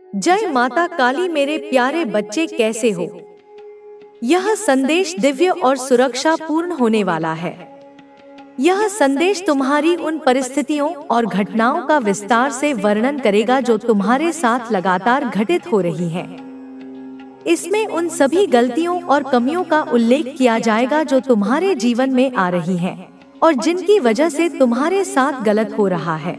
जय माता काली मेरे प्यारे बच्चे, कैसे हो? यह संदेश दिव्य और सुरक्षा पूर्ण होने वाला है। यह संदेश तुम्हारी उन परिस्थितियों और घटनाओं का विस्तार से वर्णन करेगा जो तुम्हारे साथ लगातार घटित हो रही हैं। इसमें उन सभी गलतियों और कमियों का उल्लेख किया जाएगा जो तुम्हारे जीवन में आ रही हैं और जिनकी वजह से तुम्हारे साथ गलत हो रहा है।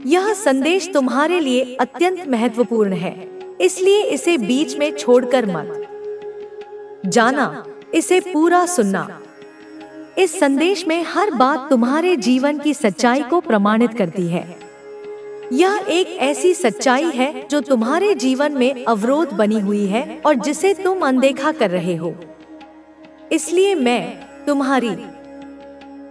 यह संदेश तुम्हारे लिए अत्यंत महत्वपूर्ण है, इसलिए इसे बीच में छोड़कर मत जाना, इसे पूरा सुनना। इस संदेश में हर बात तुम्हारे जीवन की सच्चाई को प्रमाणित करती है। यह एक ऐसी सच्चाई है जो तुम्हारे जीवन में अवरोध बनी हुई है और जिसे तुम अनदेखा कर रहे हो। इसलिए मैं, तुम्हारी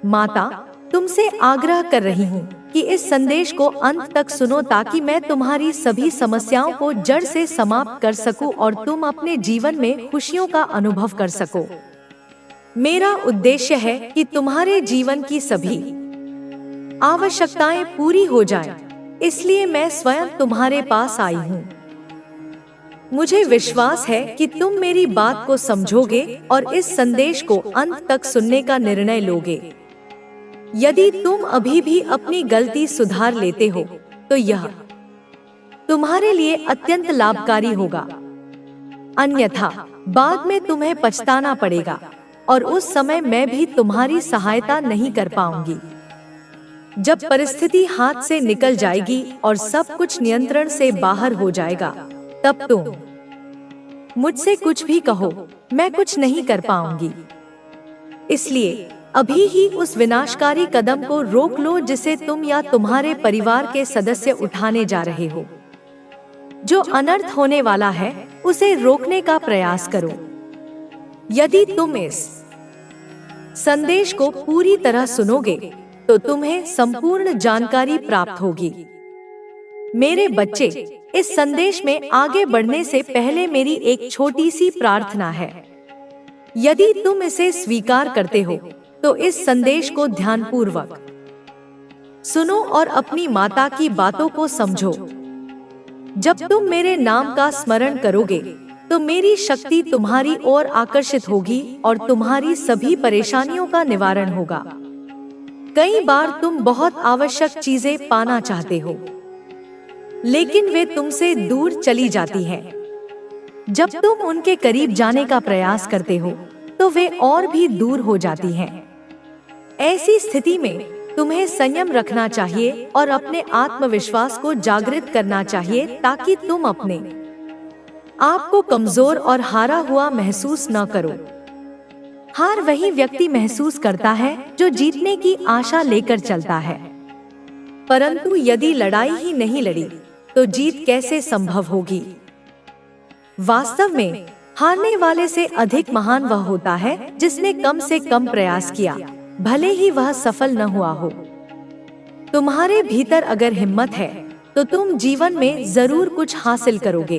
माता, तुमसे आग्रह कर रही हूँ कि इस संदेश को अंत तक सुनो ताकि मैं तुम्हारी सभी समस्याओं को जड़ से समाप्त कर सकूं और तुम अपने जीवन में खुशियों का अनुभव कर सको। मेरा उद्देश्य है कि तुम्हारे जीवन की सभी आवश्यकताएं पूरी हो जाएं, इसलिए मैं स्वयं तुम्हारे पास आई हूँ। मुझे विश्वास है कि तुम मेरी बात को समझोगे और इस संदेश को अंत तक सुनने का निर्णय लोगे। यदि तुम अभी भी अपनी गलती सुधार लेते हो तो यह तुम्हारे लिए अत्यंत लाभकारी होगा, अन्यथा बाद में तुम्हें पछताना पड़ेगा और उस समय मैं भी तुम्हारी सहायता नहीं कर पाऊंगी। जब परिस्थिति हाथ से निकल जाएगी और सब कुछ नियंत्रण से बाहर हो जाएगा, तब तुम मुझसे कुछ भी कहो, मैं कुछ नहीं कर पाऊंगी। इसलिए अभी ही उस विनाशकारी कदम को रोक लो जिसे तुम या तुम्हारे परिवार के सदस्य उठाने जा रहे हो। जो अनर्थ होने वाला है उसे रोकने का प्रयास करो। यदि तुम इस संदेश को पूरी तरह सुनोगे तो तुम्हें संपूर्ण जानकारी प्राप्त होगी। मेरे बच्चे, इस संदेश में आगे बढ़ने से पहले मेरी एक छोटी सी प्रार्थना है। यदि तुम इसे स्वीकार करते हो तो इस संदेश को ध्यानपूर्वक सुनो और अपनी माता की बातों को समझो। जब तुम मेरे नाम का स्मरण करोगे तो मेरी शक्ति तुम्हारी ओर आकर्षित होगी और तुम्हारी सभी परेशानियों का निवारण होगा। कई बार तुम बहुत आवश्यक चीजें पाना चाहते हो, लेकिन वे तुमसे दूर चली जाती हैं। जब तुम उनके करीब जाने का प्रयास करते हो तो वे और भी दूर हो जाती हैं। ऐसी स्थिति में तुम्हें संयम रखना चाहिए और अपने आत्मविश्वास को जागृत करना चाहिए ताकि तुम अपने आप को कमजोर और हारा हुआ महसूस न करो। हार वही व्यक्ति महसूस करता है जो जीतने की आशा लेकर चलता है, परंतु यदि लड़ाई ही नहीं लड़ी तो जीत कैसे संभव होगी? वास्तव में हारने वाले से अधिक महान वह होता है जिसने कम से कम प्रयास किया, भले ही वह सफल न हुआ हो। तुम्हारे भीतर अगर हिम्मत है तो तुम जीवन में जरूर कुछ हासिल करोगे।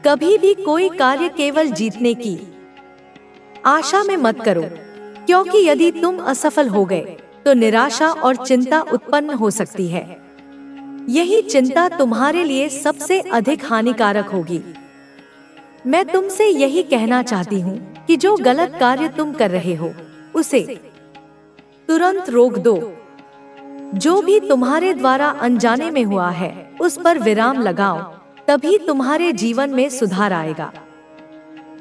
कभी भी कोई कार्य केवल जीतने की आशा में मत करो, क्योंकि यदि तुम असफल हो गए तो निराशा और चिंता उत्पन्न हो सकती है। यही चिंता तुम्हारे लिए सबसे अधिक हानिकारक होगी। मैं तुमसे यही कहना चाहती हूँ कि जो गलत कार्य तुम कर रहे हो उसे तुरंत रोक दो। जो भी तुम्हारे द्वारा अनजाने में हुआ है उस पर विराम लगाओ, तभी तुम्हारे जीवन में सुधार आएगा।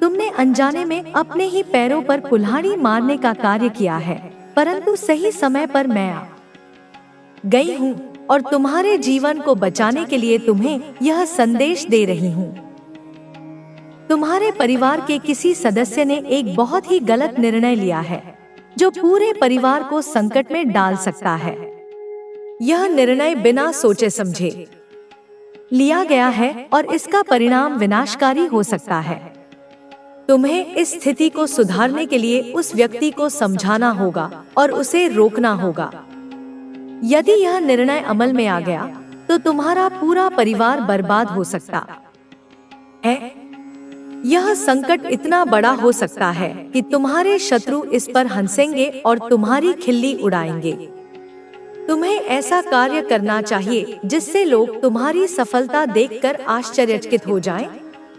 तुमने अनजाने में अपने ही पैरों पर कुल्हाड़ी मारने का कार्य किया है, परंतु सही समय पर मैं आ गई हूँ और तुम्हारे जीवन को बचाने के लिए तुम्हें यह संदेश दे रही हूँ। तुम्हारे परिवार के किसी सदस्य ने एक बहुत ही गलत निर्णय लिया है जो पूरे परिवार को संकट में डाल सकता है। यह निर्णय बिना सोचे समझे लिया गया है और इसका परिणाम विनाशकारी हो सकता है। तुम्हें इस स्थिति को सुधारने के लिए उस व्यक्ति को समझाना होगा और उसे रोकना होगा। यदि यह निर्णय अमल में आ गया तो तुम्हारा पूरा परिवार बर्बाद हो सकता है। यह संकट इतना बड़ा हो सकता है कि तुम्हारे शत्रु इस पर हंसेंगे और तुम्हारी खिल्ली उड़ाएंगे। तुम्हें ऐसा कार्य करना चाहिए जिससे लोग तुम्हारी सफलता देखकर आश्चर्यचकित हो जाएं,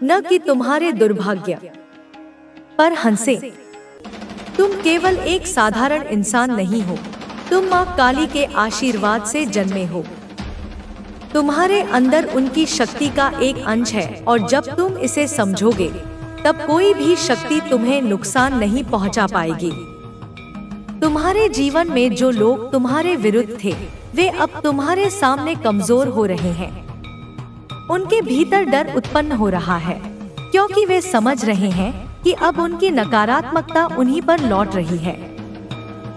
न कि तुम्हारे दुर्भाग्य पर हंसे। तुम केवल एक साधारण इंसान नहीं हो, तुम माँ काली के आशीर्वाद से जन्मे हो। तुम्हारे अंदर उनकी शक्ति का एक अंश है और जब तुम इसे समझोगे तब कोई भी शक्ति तुम्हें नुकसान नहीं पहुंचा पाएगी। तुम्हारे जीवन में जो लोग तुम्हारे विरुद्ध थे वे अब तुम्हारे सामने कमजोर हो रहे हैं। उनके भीतर डर उत्पन्न हो रहा है क्योंकि वे समझ रहे हैं कि अब उनकी नकारात्मकता उन्हीं पर लौट रही है।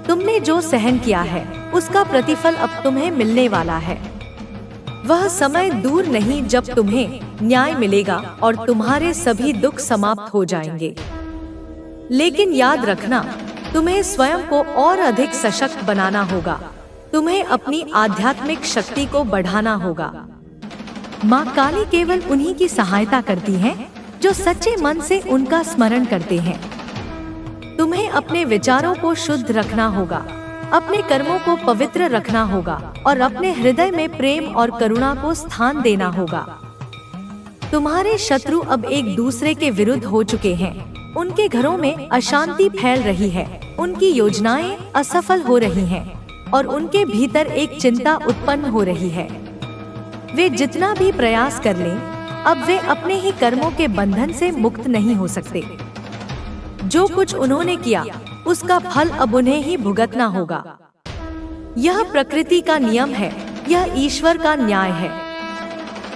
तुमने जो सहन किया है उसका प्रतिफल अब तुम्हें मिलने वाला है। वह समय दूर नहीं जब तुम्हें न्याय मिलेगा और तुम्हारे सभी दुख समाप्त हो जाएंगे। लेकिन याद रखना, तुम्हें स्वयं को और अधिक सशक्त बनाना होगा। तुम्हें अपनी आध्यात्मिक शक्ति को बढ़ाना होगा। माँ काली केवल उन्हीं की सहायता करती हैं जो सच्चे मन से उनका स्मरण करते हैं। तुम्हें अपने विचारों को शुद्ध रखना होगा, अपने कर्मों को पवित्र रखना होगा और अपने हृदय में प्रेम और करुणा को स्थान देना होगा। तुम्हारे शत्रु अब एक दूसरे के विरुद्ध हो चुके हैं। उनके घरों में अशांति फैल रही है, उनकी योजनाएं असफल हो रही हैं और उनके भीतर एक चिंता उत्पन्न हो रही है। वे जितना भी प्रयास कर लें, अब वे अपने ही कर्मों के बंधन से मुक्त नहीं हो सकते। जो कुछ उन्होंने किया उसका फल अब उन्हें ही भुगतना होगा। यह प्रकृति का नियम है, यह ईश्वर का न्याय है।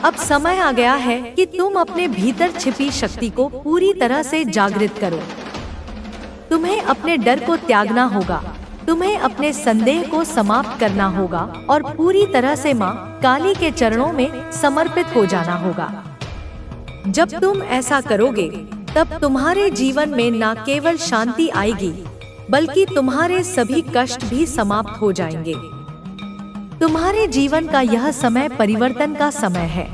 अब समय आ गया है कि तुम अपने भीतर छिपी शक्ति को पूरी तरह से जागृत करो। तुम्हें अपने डर को त्यागना होगा, तुम्हें अपने संदेह को समाप्त करना होगा और पूरी तरह से माँ काली के चरणों में समर्पित हो जाना होगा। जब तुम ऐसा करोगे तब तुम्हारे जीवन में न केवल शांति आएगी बल्कि तुम्हारे सभी कष्ट भी समाप्त हो जाएंगे। तुम्हारे जीवन का यह समय परिवर्तन का समय है।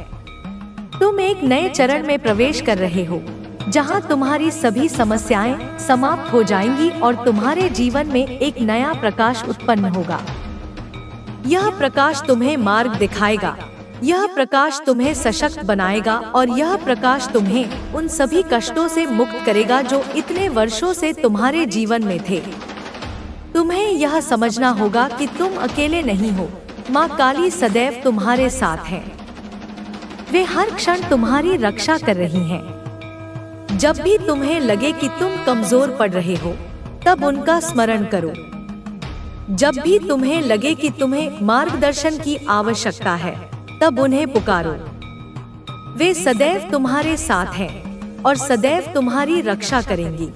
तुम एक नए चरण में प्रवेश कर रहे हो जहां तुम्हारी सभी समस्याएं समाप्त हो जाएंगी और तुम्हारे जीवन में एक नया प्रकाश उत्पन्न होगा। यह प्रकाश तुम्हें मार्ग दिखाएगा, यह प्रकाश तुम्हें सशक्त बनाएगा और यह प्रकाश तुम्हें उन सभी कष्टों से मुक्त करेगा जो इतने वर्षों से तुम्हारे जीवन में थे। तुम्हें यह समझना होगा कि तुम अकेले नहीं हो, माँ काली सदैव तुम्हारे साथ है। वे हर क्षण तुम्हारी रक्षा कर रही हैं। जब भी तुम्हें लगे कि तुम कमजोर पड़ रहे हो, तब उनका स्मरण करो। जब भी तुम्हें लगे कि तुम्हें मार्गदर्शन की आवश्यकता है, तब उन्हें पुकारो। वे सदैव तुम्हारे साथ हैं और सदैव तुम्हारी रक्षा करेंगी।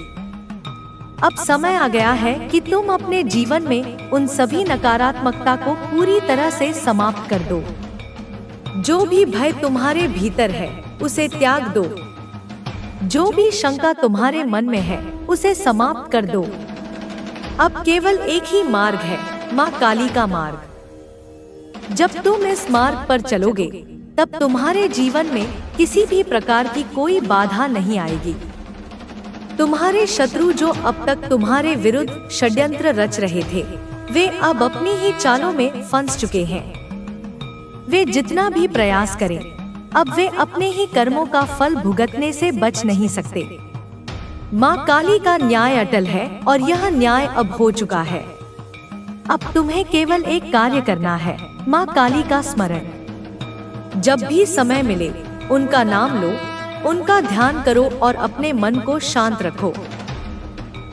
अब समय आ गया है कि तुम अपने जीवन में उन सभी नकारात्मकता को पूरी तरह से समाप्त कर दो। जो भी भय तुम्हारे भीतर है उसे त्याग दो। जो भी शंका तुम्हारे मन में है उसे समाप्त कर दो। अब केवल एक ही मार्ग है, माँ काली का मार्ग। जब तुम इस मार्ग पर चलोगे तब तुम्हारे जीवन में किसी भी प्रकार की कोई बाधा नहीं आएगी। तुम्हारे शत्रु जो अब तक तुम्हारे विरुद्ध षड्यंत्र रच रहे थे, वे अब अपनी ही चालों में फंस चुके हैं। वे जितना भी प्रयास करें, अब वे अपने ही कर्मों का फल भुगतने से बच नहीं सकते। माँ काली का न्याय अटल है और यह न्याय अब हो चुका है। अब तुम्हें केवल एक कार्य करना है, माँ काली का स्मरण। जब भी समय मिले उनका नाम लो, उनका ध्यान करो और अपने मन को शांत रखो।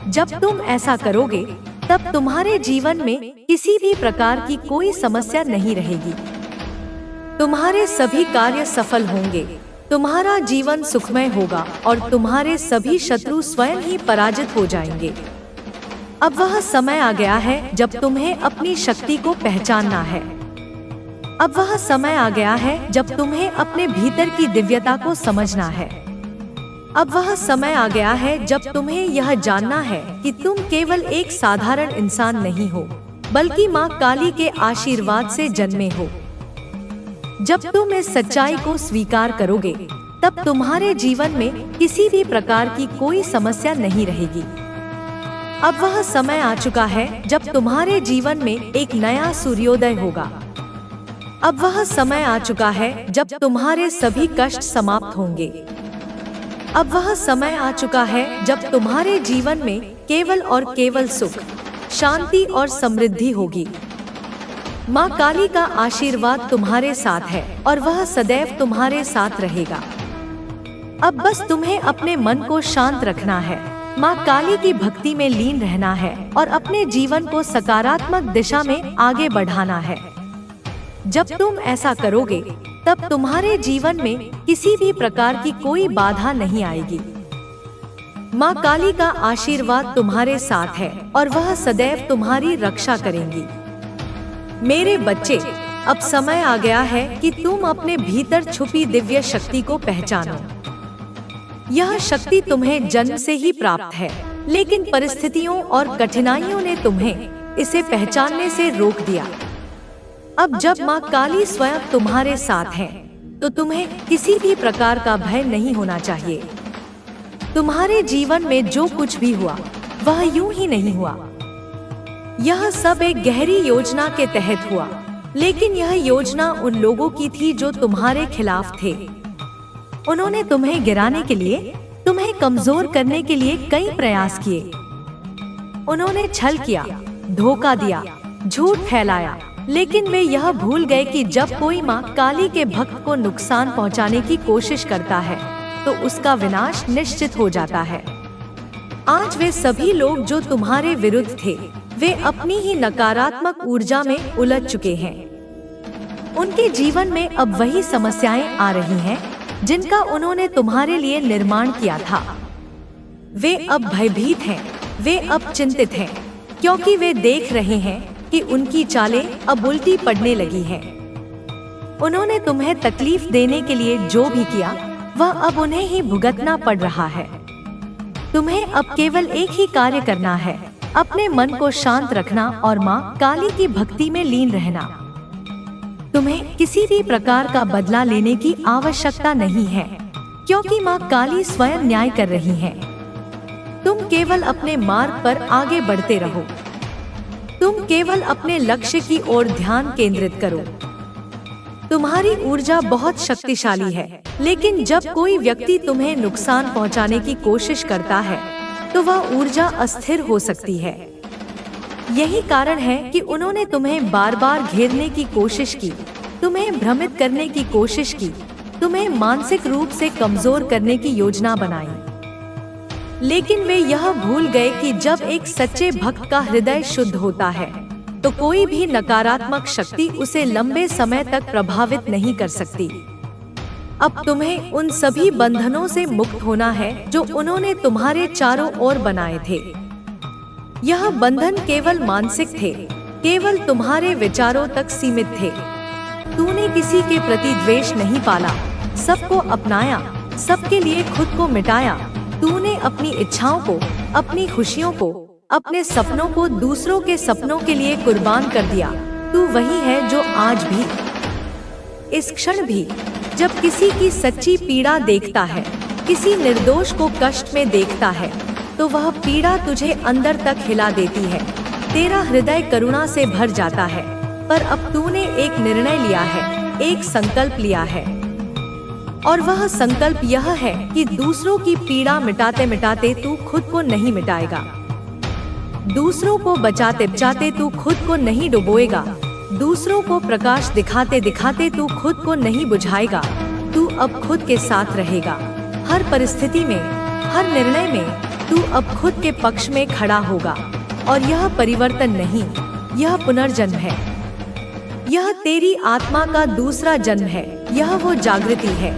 जब तुम ऐसा करोगे तब तुम्हारे जीवन में किसी भी प्रकार की कोई समस्या नहीं रहेगी। तुम्हारे सभी कार्य सफल होंगे, तुम्हारा जीवन सुखमय होगा और तुम्हारे सभी शत्रु स्वयं ही पराजित हो जाएंगे। अब वह समय आ गया है जब तुम्हें अपनी शक्ति को पहचानना है। अब वह समय आ गया है जब तुम्हें अपने भीतर की दिव्यता को समझना है। अब वह समय आ गया है जब तुम्हें यह जानना है कि तुम केवल एक साधारण इंसान नहीं हो, बल्कि माँ काली के आशीर्वाद से जन्मे हो। जब तुम इस सच्चाई को स्वीकार करोगे, तब तुम्हारे जीवन में किसी भी प्रकार की कोई समस्या नहीं रहेगी। अब वह समय आ चुका है जब तुम्हारे जीवन में एक नया सूर्योदय होगा। अब वह समय आ चुका है जब तुम्हारे सभी कष्ट समाप्त होंगे। अब वह समय आ चुका है जब तुम्हारे जीवन में केवल और केवल सुख, शांति और समृद्धि होगी। माँ काली का आशीर्वाद तुम्हारे साथ है और वह सदैव तुम्हारे साथ रहेगा। अब बस तुम्हें अपने मन को शांत रखना है, माँ काली की भक्ति में लीन रहना है और अपने जीवन को सकारात्मक दिशा में आगे बढ़ाना है। जब तुम ऐसा करोगे तब तुम्हारे जीवन में किसी भी प्रकार की कोई बाधा नहीं आएगी। माँ काली का आशीर्वाद तुम्हारे साथ है और वह सदैव तुम्हारी रक्षा करेंगी। मेरे बच्चे, अब समय आ गया है कि तुम अपने भीतर छुपी दिव्य शक्ति को पहचानो। यह शक्ति तुम्हें जन्म से ही प्राप्त है, लेकिन परिस्थितियों और कठिनाइयों ने तुम्हें इसे पहचानने से रोक दिया। अब जब माँ काली स्वयं तुम्हारे साथ है, तो तुम्हें किसी भी प्रकार का भय नहीं होना चाहिए। तुम्हारे जीवन में जो कुछ भी हुआ वह यूं ही नहीं हुआ। यह सब एक गहरी योजना के तहत हुआ, लेकिन यह योजना उन लोगों की थी जो तुम्हारे खिलाफ थे। उन्होंने तुम्हें गिराने के लिए, तुम्हें कमजोर करने के लिए कई प्रयास किए। उन्होंने छल किया, धोखा दिया, झूठ फैलाया, लेकिन वे यह भूल गए कि जब कोई माँ काली के भक्त को नुकसान पहुँचाने की कोशिश करता है तो उसका विनाश निश्चित हो जाता है। आज वे सभी लोग जो तुम्हारे विरुद्ध थे, वे अपनी ही नकारात्मक ऊर्जा में उलझ चुके हैं। उनके जीवन में अब वही समस्याएं आ रही हैं जिनका उन्होंने तुम्हारे लिए निर्माण किया था। वे अब भयभीत हैं, वे अब चिंतित हैं, क्योंकि वे देख रहे हैं कि उनकी चालें अब उल्टी पड़ने लगी हैं। उन्होंने तुम्हें तकलीफ देने के लिए जो भी किया वह अब उन्हें ही भुगतना पड़ रहा है। तुम्हें अब केवल एक ही कार्य करना है, अपने मन को शांत रखना और माँ काली की भक्ति में लीन रहना। तुम्हें किसी भी प्रकार का बदला लेने की आवश्यकता नहीं है, क्योंकि माँ काली स्वयं न्याय कर रही है। तुम केवल अपने मार्ग पर आगे बढ़ते रहो। तुम केवल अपने लक्ष्य की ओर ध्यान केंद्रित करो। तुम्हारी ऊर्जा बहुत शक्तिशाली है, लेकिन जब कोई व्यक्ति तुम्हें नुकसान पहुंचाने की कोशिश करता है तो वह ऊर्जा अस्थिर हो सकती है। यही कारण है कि उन्होंने तुम्हें बार बार घेरने की कोशिश की, तुम्हें भ्रमित करने की कोशिश की, तुम्हें मानसिक रूप से कमजोर करने की योजना बनाई। लेकिन वे यह भूल गए कि जब एक सच्चे भक्त का हृदय शुद्ध होता है तो कोई भी नकारात्मक शक्ति उसे लंबे समय तक प्रभावित नहीं कर सकती। अब तुम्हें उन सभी बंधनों से मुक्त होना है जो उन्होंने तुम्हारे चारों ओर बनाए थे। यह बंधन केवल मानसिक थे, केवल तुम्हारे विचारों तक सीमित थे। तूने किसी के प्रति द्वेष नहीं पाला, सबको अपनाया, सबके लिए खुद को मिटाया। तूने अपनी इच्छाओं को, अपनी खुशियों को, अपने सपनों को दूसरों के सपनों के लिए कुर्बान कर दिया। तू वही है जो आज भी, इस क्षण भी, जब किसी की सच्ची पीड़ा देखता है, किसी निर्दोष को कष्ट में देखता है, तो वह पीड़ा तुझे अंदर तक हिला देती है। तेरा हृदय करुणा से भर जाता है। पर अब तूने एक निर्णय लिया है, एक संकल्प लिया है, और वह संकल्प यह है कि दूसरों की पीड़ा मिटाते मिटाते तू खुद को नहीं मिटाएगा। दूसरों को बचाते बचाते तू खुद को नहीं डुबोएगा। दूसरों को प्रकाश दिखाते दिखाते तू खुद को नहीं बुझाएगा। तू अब खुद के साथ रहेगा। हर परिस्थिति में, हर निर्णय में तू अब खुद के पक्ष में खड़ा होगा। और यह परिवर्तन नहीं, यह पुनर्जन्म है। यह तेरी आत्मा का दूसरा जन्म है। यह वो जागृति है,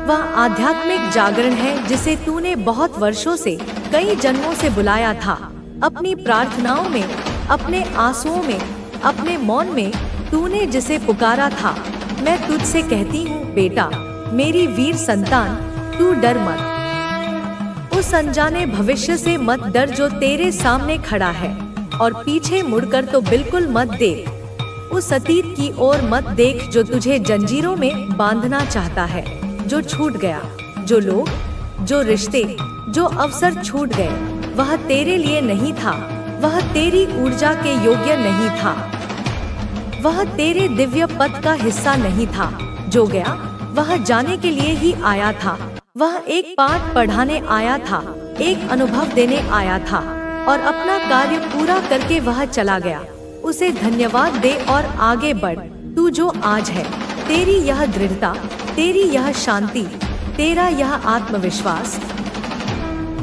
वह आध्यात्मिक जागरण है जिसे तूने बहुत वर्षों से, कई जन्मों से बुलाया था। अपनी प्रार्थनाओं में, अपने आंसुओं में, अपने मौन में तूने जिसे पुकारा था। मैं तुझसे कहती हूँ बेटा, मेरी वीर संतान, तू डर मत। उस अनजाने भविष्य से मत डर जो तेरे सामने खड़ा है, और पीछे मुड़कर तो बिल्कुल मत देख। उस अतीत की ओर मत देख जो तुझे जंजीरों में बांधना चाहता है, जो छूट गया, जो लोग, जो रिश्ते, जो अवसर छूट गए। वह तेरे लिए नहीं था, वह तेरी ऊर्जा के योग्य नहीं था, वह तेरे दिव्य पथ का हिस्सा नहीं था। जो गया वह जाने के लिए ही आया था, वह एक पाठ पढ़ाने आया था, एक अनुभव देने आया था और अपना कार्य पूरा करके वह चला गया। उसे धन्यवाद दे और आगे बढ़। तू जो आज है, तेरी यह दृढ़ता, तेरी यह शांति, तेरा यह आत्मविश्वास,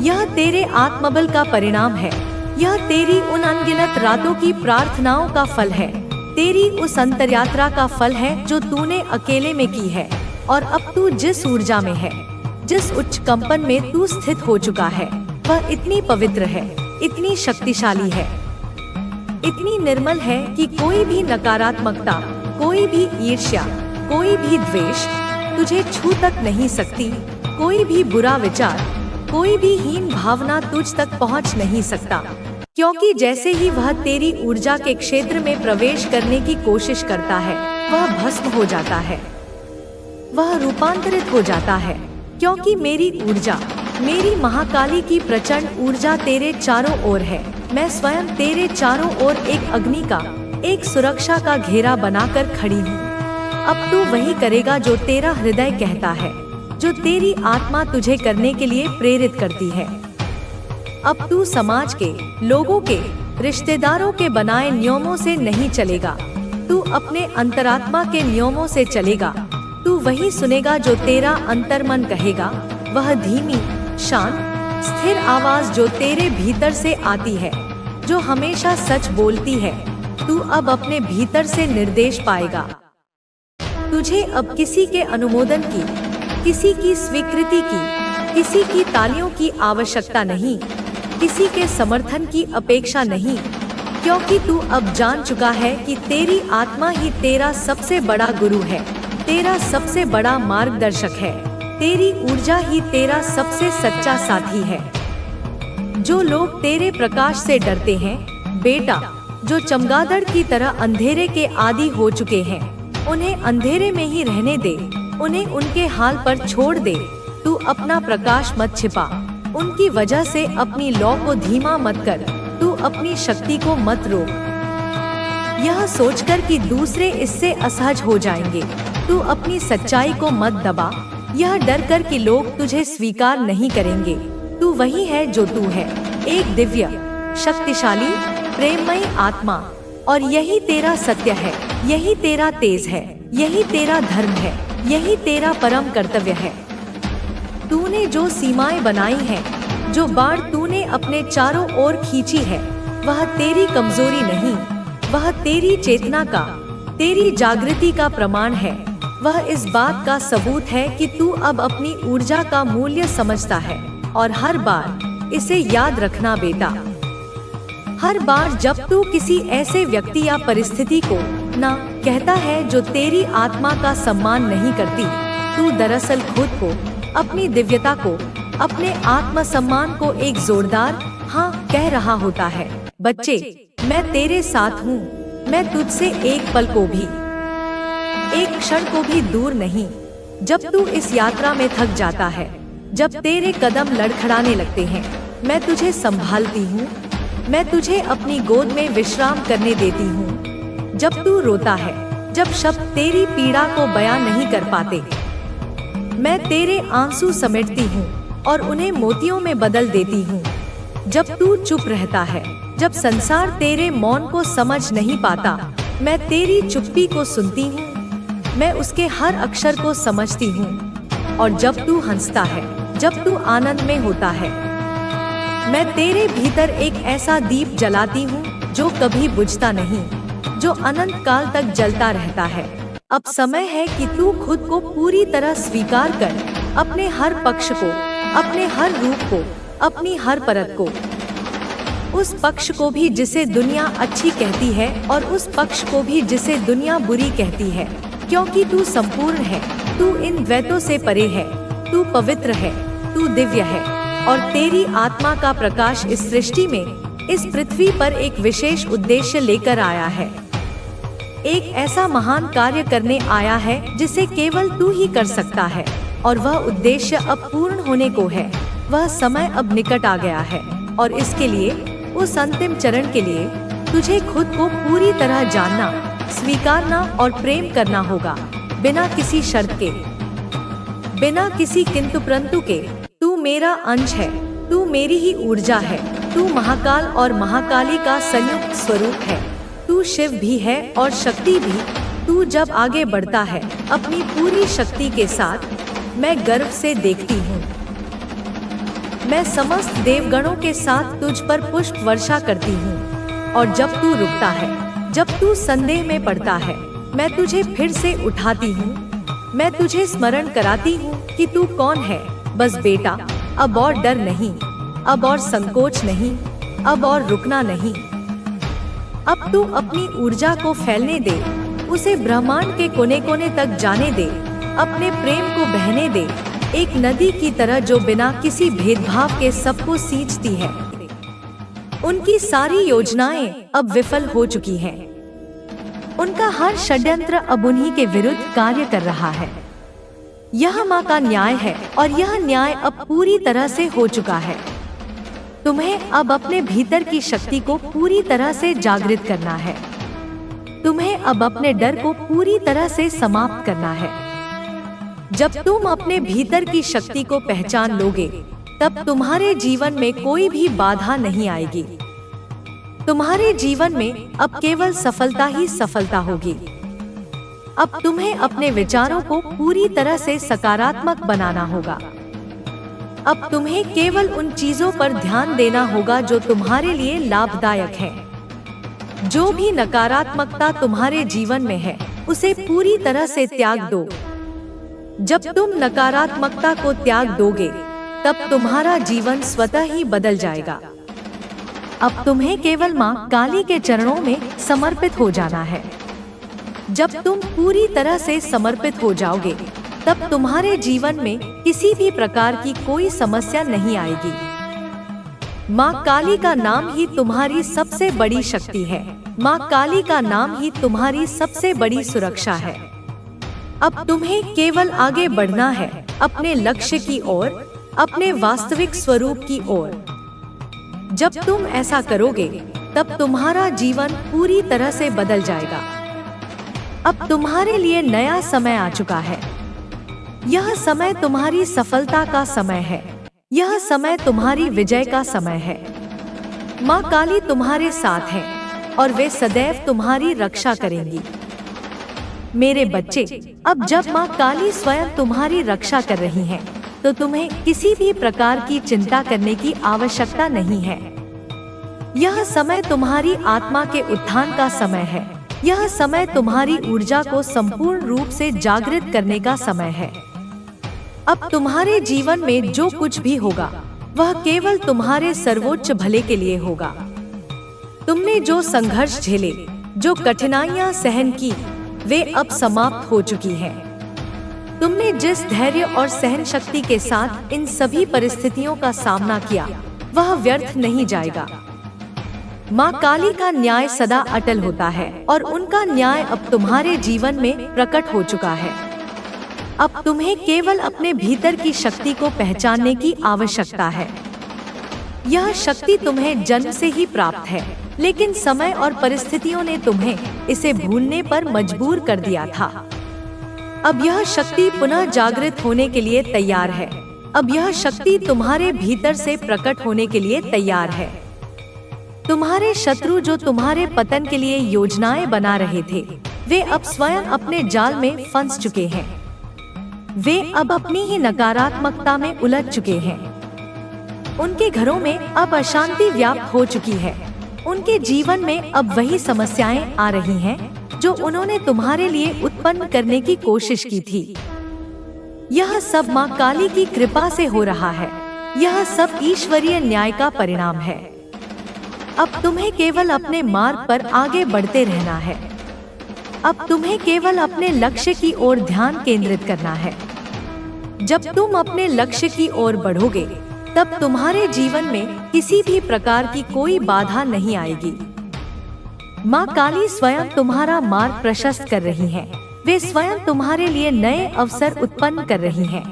यह तेरे आत्मबल का परिणाम है। यह तेरी उन अनगिनत रातों की प्रार्थनाओं का फल है, तेरी उस अंतर्यात्रा का फल है जो तूने अकेले में की है। और अब तू जिस ऊर्जा में है, जिस उच्च कंपन में तू स्थित हो चुका है, वह इतनी पवित्र है, इतनी शक्तिशाली है, इतनी निर्मल है कि कोई भी नकारात्मकता, कोई भी ईर्ष्या, कोई भी द्वेष तुझे छू तक नहीं सकती। कोई भी बुरा विचार, कोई भी हीन भावना तुझ तक पहुंच नहीं सकता, क्योंकि जैसे ही वह तेरी ऊर्जा के क्षेत्र में प्रवेश करने की कोशिश करता है, वह भस्म हो जाता है, वह रूपांतरित हो जाता है। क्योंकि मेरी ऊर्जा, मेरी महाकाली की प्रचंड ऊर्जा तेरे चारों ओर है। मैं स्वयं तेरे चारों ओर एक अग्नि का, एक सुरक्षा का घेरा बनाकर खड़ी हूँ। अब तू वही करेगा जो तेरा हृदय कहता है, जो तेरी आत्मा तुझे करने के लिए प्रेरित करती है। अब तू समाज के, लोगों के, रिश्तेदारों के बनाए नियमों से नहीं चलेगा, तू अपने अंतरात्मा के नियमों से चलेगा। तू वही सुनेगा जो तेरा अंतर्मन कहेगा, वह धीमी, शांत, स्थिर आवाज जो तेरे भीतर से आती है, जो हमेशा सच बोलती है। तू अब अपने भीतर से निर्देश पाएगा। तुझे अब किसी के अनुमोदन की, किसी की स्वीकृति की, किसी की तालियों की आवश्यकता नहीं, किसी के समर्थन की अपेक्षा नहीं, क्योंकि तू अब जान चुका है कि तेरी आत्मा ही तेरा सबसे बड़ा गुरु है, तेरा सबसे बड़ा मार्गदर्शक है, तेरी ऊर्जा ही तेरा सबसे सच्चा साथी है। जो लोग तेरे प्रकाश से डरते हैं, बेटा, जो चमगादड़ की तरह अंधेरे के आदी हो चुके हैं, उन्हें अंधेरे में ही रहने दे, उन्हें उनके हाल पर छोड़ दे। तू अपना प्रकाश मत छिपा, उनकी वजह से अपनी लौ को धीमा मत कर, तू अपनी शक्ति को मत रोक। यह सोचकर कि दूसरे इससे असहज हो जाएंगे, तू अपनी सच्चाई को मत दबा। यह डर कर कि लोग तुझे स्वीकार नहीं करेंगे। तू वही है जो तू है, एक दिव्य, शक्तिशाली, प्रेममयी आत्मा। और यही तेरा सत्य है, यही तेरा तेज है, यही तेरा धर्म है, यही तेरा परम कर्तव्य है। तूने जो सीमाएं बनाई हैं, जो बाढ़ तूने अपने चारों ओर खींची है, वह तेरी कमजोरी नहीं, वह तेरी चेतना का, तेरी जागृति का प्रमाण है। वह इस बात का सबूत है कि तू अब अपनी ऊर्जा का मूल्य समझता है। और हर बार इसे याद रखना बेटा, हर बार जब तू किसी ऐसे व्यक्ति या परिस्थिति को ना कहता है जो तेरी आत्मा का सम्मान नहीं करती, तू दरअसल खुद को, अपनी दिव्यता को, अपने आत्मसम्मान को एक जोरदार हाँ कह रहा होता है। बच्चे, मैं तेरे साथ हूँ, मैं तुझसे एक पल को भी, एक क्षण को भी दूर नहीं। जब तू इस यात्रा में थक जाता है, जब तेरे कदम लड़खड़ाने लगते हैं, मैं तुझे संभालती हूँ, मैं तुझे अपनी गोद में विश्राम करने देती हूँ। जब तू रोता है, जब शब्द तेरी पीड़ा को बयां नहीं कर पाते, मैं तेरे आंसू समेटती हूँ और उन्हें मोतियों में बदल देती हूँ। जब तू चुप रहता है, जब संसार तेरे मौन को समझ नहीं पाता, मैं तेरी चुप्पी को सुनती हूँ, मैं उसके हर अक्षर को समझती हूँ। और जब तू हंसता है, जब तू आनंद में होता है, मैं तेरे भीतर एक ऐसा दीप जलाती हूँ जो कभी बुझता नहीं, जो अनंत काल तक जलता रहता है। अब समय है कि तू खुद को पूरी तरह स्वीकार कर, अपने हर पक्ष को, अपने हर रूप को, अपनी हर परत को, उस पक्ष को भी जिसे दुनिया अच्छी कहती है और उस पक्ष को भी जिसे दुनिया बुरी कहती है। क्योंकि तू संपूर्ण है, तू इन द्वैतों से परे है, तू पवित्र है, तू दिव्य है और तेरी आत्मा का प्रकाश इस सृष्टि में, इस पृथ्वी पर एक विशेष उद्देश्य लेकर आया है। एक ऐसा महान कार्य करने आया है जिसे केवल तू ही कर सकता है और वह उद्देश्य अब पूर्ण होने को है। वह समय अब निकट आ गया है। और इसके लिए, उस अंतिम चरण के लिए, तुझे खुद को पूरी तरह जानना, स्वीकारना और प्रेम करना होगा, बिना किसी शर्त के, बिना किसी किंतु परंतु के। तू मेरा अंश है, तू मेरी ही ऊर्जा है, तू महाकाल और महाकाली का संयुक्त स्वरूप है, तू शिव भी है और शक्ति भी। तू जब आगे बढ़ता है अपनी पूरी शक्ति के साथ, मैं गर्व से देखती हूँ। मैं समस्त देवगणों के साथ तुझ पर पुष्प वर्षा करती हूँ, और जब तू रुकता है, जब तू संदेह में पड़ता है, मैं तुझे फिर से उठाती हूँ। मैं तुझे स्मरण कराती हूँ कि तू कौन है। बस बेटा, अब और डर नहीं, अब और संकोच नहीं, अब और रुकना नहीं। अब तू अपनी ऊर्जा को फैलने दे, उसे ब्रह्मांड के कोने कोने तक जाने दे, अपने प्रेम को बहने दे, एक नदी की तरह जो बिना किसी भेदभाव के सबको सींचती है। उनकी सारी योजनाएं अब विफल हो चुकी हैं। उनका हर षड्यंत्र अब उन्हीं के विरुद्ध कार्य कर रहा है। यह माँ का न्याय है और यह न्याय अब पूरी तरह से हो चुका है। तुम्हें अब अपने भीतर की शक्ति को पूरी तरह से जागृत करना है। तुम्हें अब अपने डर को पूरी तरह से समाप्त करना है। जब तुम अपने भीतर की शक्ति को पहचान लोगे, तब तुम्हारे जीवन में कोई भी बाधा नहीं आएगी। तुम्हारे जीवन में अब केवल सफलता ही सफलता होगी। अब तुम्हें अपने विचारों को पूरी तरह से सकारात्मक बनाना होगा। अब तुम्हें केवल उन चीजों पर ध्यान देना होगा जो तुम्हारे लिए लाभदायक है। जो भी नकारात्मकता तुम्हारे जीवन में है, उसे पूरी तरह से त्याग दो। जब तुम नकारात्मकता को त्याग दोगे, तब तुम्हारा जीवन स्वतः ही बदल जाएगा। अब तुम्हें केवल माँ काली के चरणों में समर्पित हो जाना है। जब तुम पूरी तरह से समर्पित हो जाओगे, तब तुम्हारे जीवन में किसी भी प्रकार की कोई समस्या नहीं आएगी। माँ काली का नाम ही तुम्हारी सबसे बड़ी शक्ति है। माँ काली का नाम ही तुम्हारी सबसे बड़ी सुरक्षा है। अब तुम्हें केवल आगे बढ़ना है, अपने लक्ष्य की ओर, अपने वास्तविक स्वरूप की ओर। जब तुम ऐसा करोगे, तब तुम्हारा जीवन पूरी तरह से बदल जाएगा। अब तुम्हारे लिए नया समय आ चुका है। यह समय तुम्हारी सफलता का समय है। यह समय तुम्हारी विजय का समय है। माँ काली तुम्हारे साथ है और वे सदैव तुम्हारी रक्षा करेंगी। मेरे बच्चे, अब जब माँ काली स्वयं तुम्हारी रक्षा कर रही हैं, तो तुम्हें किसी भी प्रकार की चिंता करने की आवश्यकता नहीं है। यह समय तुम्हारी आत्मा के उत्थान का समय है। यह समय तुम्हारी ऊर्जा को संपूर्ण रूप से जागृत करने का समय है। अब तुम्हारे जीवन में जो कुछ भी होगा, वह केवल तुम्हारे सर्वोच्च भले के लिए होगा। तुमने जो संघर्ष झेले, जो कठिनाइयां सहन की, वे अब समाप्त हो चुकी हैं। तुमने जिस धैर्य और सहन शक्ति के साथ इन सभी परिस्थितियों का सामना किया, वह व्यर्थ नहीं जाएगा। माँ काली का न्याय सदा अटल होता है और उनका न्याय अब तुम्हारे जीवन में प्रकट हो चुका है। अब तुम्हें केवल अपने भीतर की शक्ति को पहचानने की आवश्यकता है। यह शक्ति तुम्हें जन्म से ही प्राप्त है, लेकिन समय और परिस्थितियों ने तुम्हें इसे भूलने पर मजबूर कर दिया था। अब यह शक्ति पुनः जागृत होने के लिए तैयार है। अब यह शक्ति तुम्हारे भीतर से प्रकट होने के लिए तैयार है। तुम्हारे शत्रु जो तुम्हारे पतन के लिए योजनाएं बना रहे थे, वे अब स्वयं अपने जाल में फंस चुके हैं। वे अब अपनी ही नकारात्मकता में उलझ चुके हैं। उनके घरों में अब अशांति व्याप्त हो चुकी है। उनके जीवन में अब वही समस्याएं आ रही हैं जो उन्होंने तुम्हारे लिए उत्पन्न करने की कोशिश की थी। यह सब माँ काली की कृपा से हो रहा है। यह सब ईश्वरीय न्याय का परिणाम है। अब तुम्हें केवल अपने मार्ग पर आगे बढ़ते रहना है। अब तुम्हें केवल अपने लक्ष्य की ओर ध्यान केंद्रित करना है। जब तुम अपने लक्ष्य की ओर बढ़ोगे, तब तुम्हारे जीवन में किसी भी प्रकार की कोई बाधा नहीं आएगी। माँ काली स्वयं तुम्हारा मार्ग प्रशस्त कर रही हैं। वे स्वयं तुम्हारे लिए नए अवसर उत्पन्न कर रही हैं।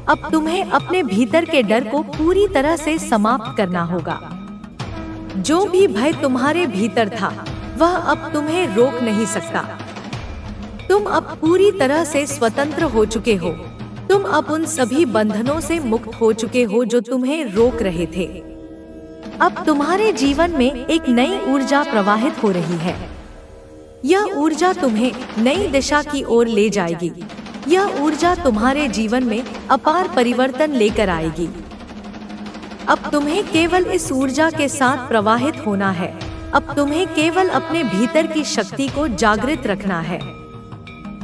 अब तुम्हें अपने भीतर के डर को पूरी तरह से समाप्त करना होगा। जो भी भय तुम्हारे भीतर था, वह अब तुम्हें रोक नहीं सकता। तुम अब पूरी तरह से स्वतंत्र हो चुके हो। तुम अब उन सभी बंधनों से मुक्त हो चुके हो जो तुम्हें रोक रहे थे। अब तुम्हारे जीवन में एक नई ऊर्जा प्रवाहित हो रही है। यह ऊर्जा तुम्हें नई दिशा की ओर ले जाएगी। यह ऊर्जा तुम्हारे जीवन में अपार परिवर्तन लेकर आएगी। अब तुम्हें केवल इस ऊर्जा के साथ प्रवाहित होना है। अब तुम्हें केवल अपने भीतर की शक्ति को जागृत रखना है।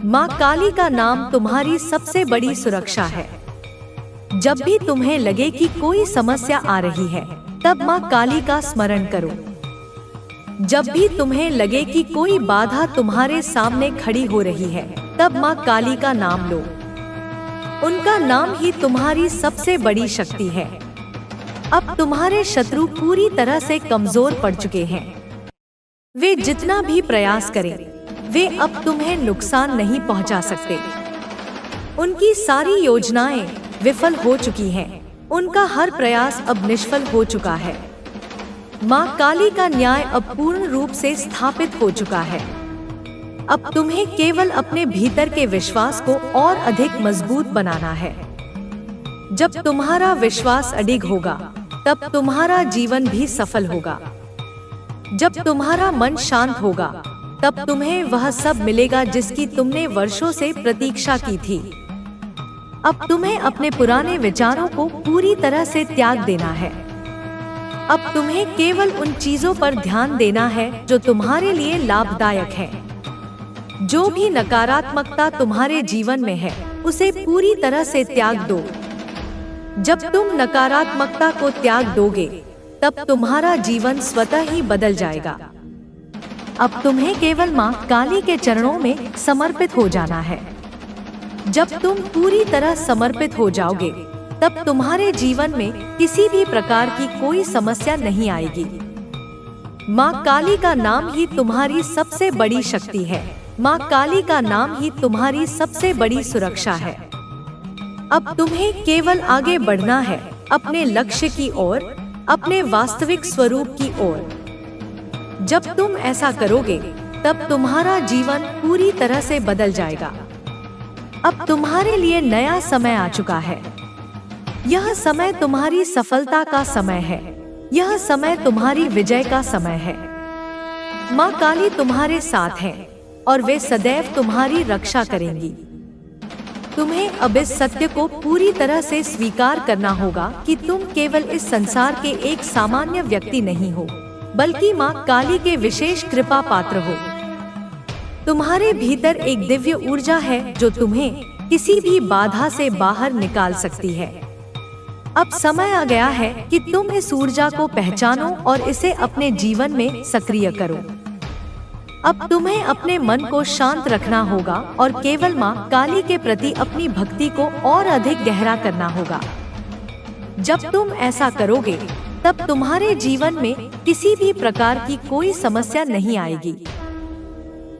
माँ काली का नाम तुम्हारी सबसे बड़ी सुरक्षा है। जब भी तुम्हें लगे कि कोई समस्या आ रही है, तब माँ काली का स्मरण करो। जब भी तुम्हें लगे कि कोई बाधा तुम्हारे सामने खड़ी हो रही है, तब माँ काली का नाम लो। उनका नाम ही तुम्हारी सबसे बड़ी शक्ति है। अब तुम्हारे शत्रु पूरी तरह से कमजोर पड़ चुके हैं। वे जितना भी प्रयास करें, वे अब तुम्हें नुकसान नहीं पहुंचा सकते। उनकी सारी योजनाएं विफल हो चुकी हैं। उनका हर प्रयास अब निष्फल हो चुका है। माँ काली का न्याय अब पूर्ण रूप से स्थापित हो चुका है। अब तुम्हें केवल अपने भीतर के विश्वास को और अधिक मजबूत बनाना है। जब तुम्हारा विश्वास अडिग होगा, तब तुम्हारा जीवन भी सफल होगा। जब तुम्हारा मन शांत होगा, तब तुम्हें वह सब मिलेगा जिसकी तुमने वर्षों से प्रतीक्षा की थी। अब तुम्हें अपने पुराने विचारों को पूरी तरह से त्याग देना है। अब तुम्हें केवल उन चीजों पर ध्यान देना है जो तुम्हारे लिए लाभदायक है। जो भी नकारात्मकता तुम्हारे जीवन में है, उसे पूरी तरह से त्याग दो। जब तुम नकारात्मकता को त्याग दोगे, तब तुम्हारा जीवन स्वतः ही बदल जाएगा। अब तुम्हें केवल माँ काली के चरणों में समर्पित हो जाना है। जब तुम पूरी तरह समर्पित हो जाओगे, तब तुम्हारे जीवन में किसी भी प्रकार की कोई समस्या नहीं आएगी। माँ काली का नाम ही तुम्हारी सबसे बड़ी शक्ति है। माँ काली का नाम ही तुम्हारी सबसे बड़ी सुरक्षा है। अब तुम्हें केवल आगे बढ़ना है, अपने लक्ष्य की ओर, अपने वास्तविक स्वरूप की ओर। जब तुम ऐसा करोगे, तब तुम्हारा जीवन पूरी तरह से बदल जाएगा। अब तुम्हारे लिए नया समय आ चुका है। यह समय तुम्हारी सफलता का समय है। यह समय तुम्हारी विजय का समय है। माँ काली तुम्हारे साथ है और वे सदैव तुम्हारी रक्षा करेंगी। तुम्हें अब इस सत्य को पूरी तरह से स्वीकार करना होगा कि तुम केवल इस संसार के एक सामान्य व्यक्ति नहीं हो, बल्कि माँ काली के विशेष कृपा पात्र हो। तुम्हारे भीतर एक दिव्य ऊर्जा है जो तुम्हें किसी भी बाधा से बाहर निकाल सकती है। अब समय आ गया है कि तुम इस ऊर्जा को पहचानो और इसे अपने जीवन में सक्रिय करो। अब तुम्हें अपने मन को शांत रखना होगा और केवल माँ काली के प्रति अपनी भक्ति को और अधिक गहरा करना होगा। जब तुम ऐसा करोगे, तब तुम्हारे जीवन में किसी भी प्रकार की कोई समस्या नहीं आएगी।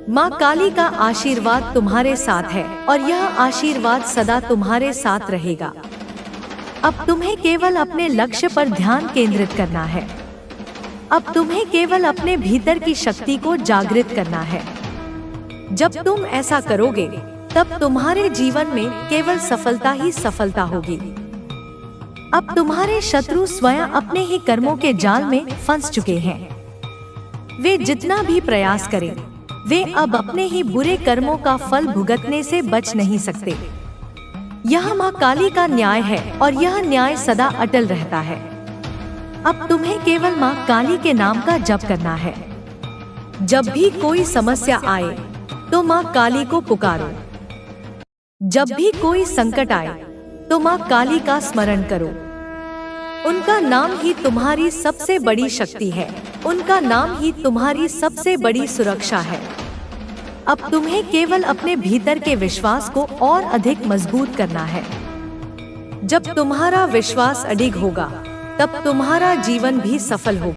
माँ काली का आशीर्वाद तुम्हारे साथ है और यह आशीर्वाद सदा तुम्हारे साथ रहेगा। अब तुम्हें केवल अपने लक्ष्य पर ध्यान केंद्रित करना है। अब तुम्हें केवल अपने भीतर की शक्ति को जागृत करना है। जब तुम ऐसा करोगे, तब तुम्हारे जीवन में केवल सफलता ही सफलता होगी। अब तुम्हारे शत्रु स्वयं अपने ही कर्मों के जाल में फंस चुके हैं। वे जितना भी प्रयास करें, वे अब अपने ही बुरे कर्मों का फल भुगतने से बच नहीं सकते। यह माँ काली का न्याय है और यह न्याय सदा अटल रहता है। अब तुम्हें केवल माँ काली के नाम का जप करना है। जब भी कोई समस्या आए, तो माँ काली को पुकारो। जब भी कोई संकट आए, तो माँ काली का स्मरण करो। उनका नाम ही तुम्हारी सबसे बड़ी शक्ति है। उनका नाम ही तुम्हारी सबसे बड़ी सुरक्षा है। अब तुम्हें केवल अपने भीतर के विश्वास को और अधिक मजबूत करना है। जब तुम्हारा विश्वास अडिग होगा, तब तुम्हारा जीवन भी सफल होगा।